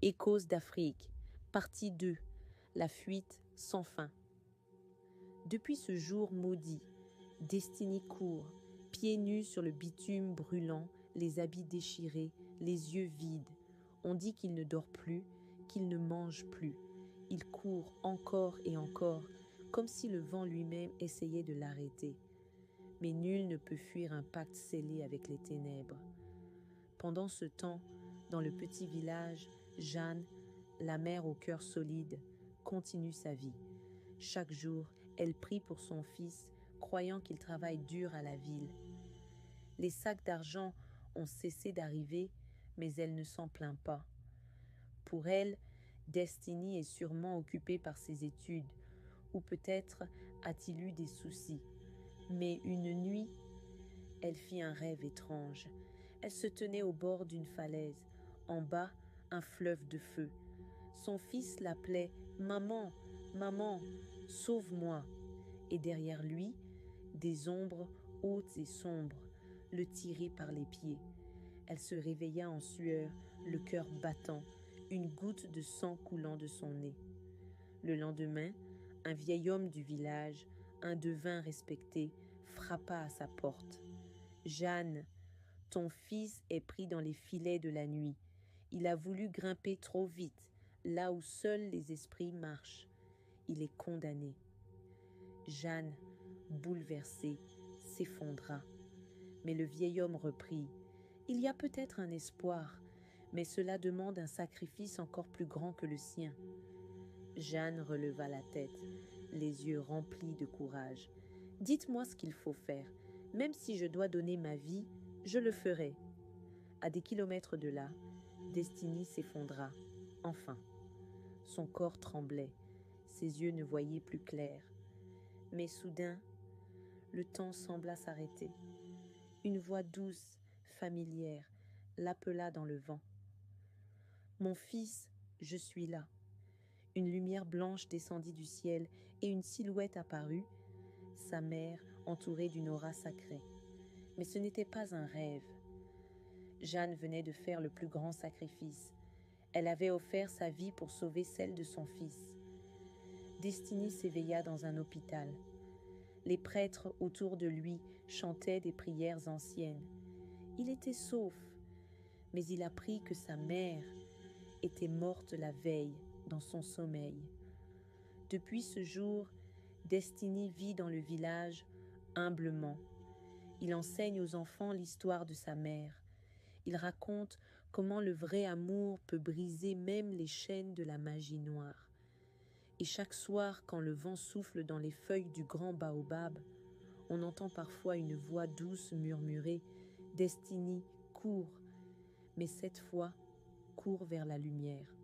Échos d'Afrique, partie 2, la fuite sans fin. Depuis ce jour maudit, Destiny court, pieds nus sur le bitume brûlant, les habits déchirés, les yeux vides. On dit qu'il ne dort plus, qu'il ne mange plus. Il court encore et encore, comme si le vent lui-même essayait de l'arrêter. Mais nul ne peut fuir un pacte scellé avec les ténèbres. Pendant ce temps, dans le petit village, Jeanne, la mère au cœur solide, continue sa vie. Chaque jour, elle prie pour son fils, croyant qu'il travaille dur à la ville. Les sacs d'argent ont cessé d'arriver, mais elle ne s'en plaint pas. Pour elle, Destiny est sûrement occupée par ses études, ou peut-être a-t-il eu des soucis. Mais une nuit, elle fit un rêve étrange. Elle se tenait au bord d'une falaise. En bas, un fleuve de feu. Son fils l'appelait « Maman, maman, sauve-moi » et derrière lui, des ombres hautes et sombres le tiraient par les pieds. Elle se réveilla en sueur, le cœur battant, une goutte de sang coulant de son nez. Le lendemain, un vieil homme du village, un devin respecté, frappa à sa porte. « Jeanne, ton fils est pris dans les filets de la nuit. Il a voulu grimper trop vite, là où seuls les esprits marchent. Il est condamné. » Jeanne, bouleversée, s'effondra. Mais le vieil homme reprit. « Il y a peut-être un espoir, mais cela demande un sacrifice encore plus grand que le sien. » Jeanne releva la tête, les yeux remplis de courage. « Dites-moi ce qu'il faut faire. Même si je dois donner ma vie, je le ferai. » À des kilomètres de là, Destiny s'effondra, enfin. Son corps tremblait, ses yeux ne voyaient plus clair. Mais soudain, le temps sembla s'arrêter. Une voix douce, familière, l'appela dans le vent. « Mon fils, je suis là. » Une lumière blanche descendit du ciel et une silhouette apparut, sa mère entourée d'une aura sacrée. Mais ce n'était pas un rêve. Jeanne venait de faire le plus grand sacrifice. Elle avait offert sa vie pour sauver celle de son fils. Destiny s'éveilla dans un hôpital. Les prêtres autour de lui chantaient des prières anciennes. Il était sauf, mais il apprit que sa mère était morte la veille dans son sommeil. Depuis ce jour, Destiny vit dans le village humblement. Il enseigne aux enfants l'histoire de sa mère. Il raconte comment le vrai amour peut briser même les chaînes de la magie noire. Et chaque soir, quand le vent souffle dans les feuilles du grand baobab, on entend parfois une voix douce murmurer « Destiny, cours !» Mais cette fois, cours vers la lumière.